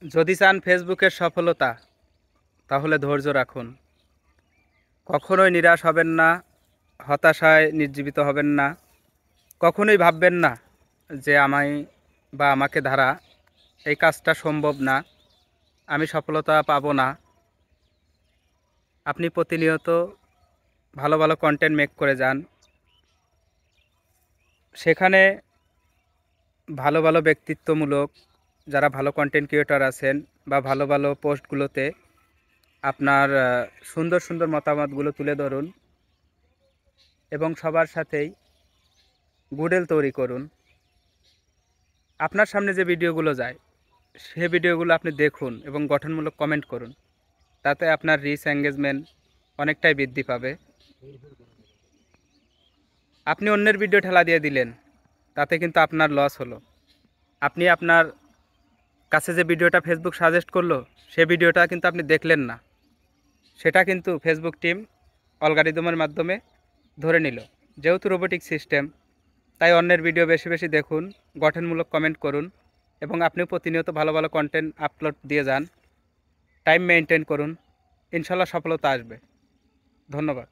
যদি চান ফেসবুকের সফলতা, তাহলে ধৈর্য রাখুন। কখনোই নিরাশ হবেন না, হতাশায় নির্জীবিত হবেন না। কখনোই ভাববেন না যে আমাকে দ্বারা এই কাজটা সম্ভব না, আমি সফলতা পাবো না। আপনি প্রতিনিয়ত ভালো ভালো কন্টেন্ট মেক করে যান। সেখানে ভালো ভালো ব্যক্তিত্বমূলক যারা ভালো কন্টেন্ট ক্রিয়েটর আছেন বা ভালো ভালো পোস্টগুলোতে আপনার সুন্দর সুন্দর মতামতগুলো তুলে ধরুন এবং সবার সাথেই গুডেল তৈরি করুন। আপনার সামনে যে ভিডিওগুলো যায় সে ভিডিওগুলো আপনি দেখুন এবং গঠনমূলক কমেন্ট করুন। তাতে আপনার রিচ এঙ্গেজমেন্ট অনেকটাই বৃদ্ধি পাবে। আপনি অন্যের ভিডিও ঠেলা দিয়ে দিলেন, তাতে কিন্তু আপনার লস হলো। আপনি আপনার কাছে যে ভিডিওটা ফেসবুক সাজেস্ট করলো সে ভিডিওটা কিন্তু আপনি দেখলেন না, সেটা কিন্তু ফেসবুক টিম অ্যালগরিদমের মাধ্যমে ধরে নিল। যেহেতু রোবোটিক সিস্টেম, তাই অন্যের ভিডিও বেশি বেশি দেখুন, গঠনমূলক কমেন্ট করুন এবং আপনিও প্রতিনিয়ত ভালো ভালো কন্টেন্ট আপলোড দিয়ে যান। টাইম মেনটেন করুন, ইনশাল্লাহ সফলতা আসবে। ধন্যবাদ।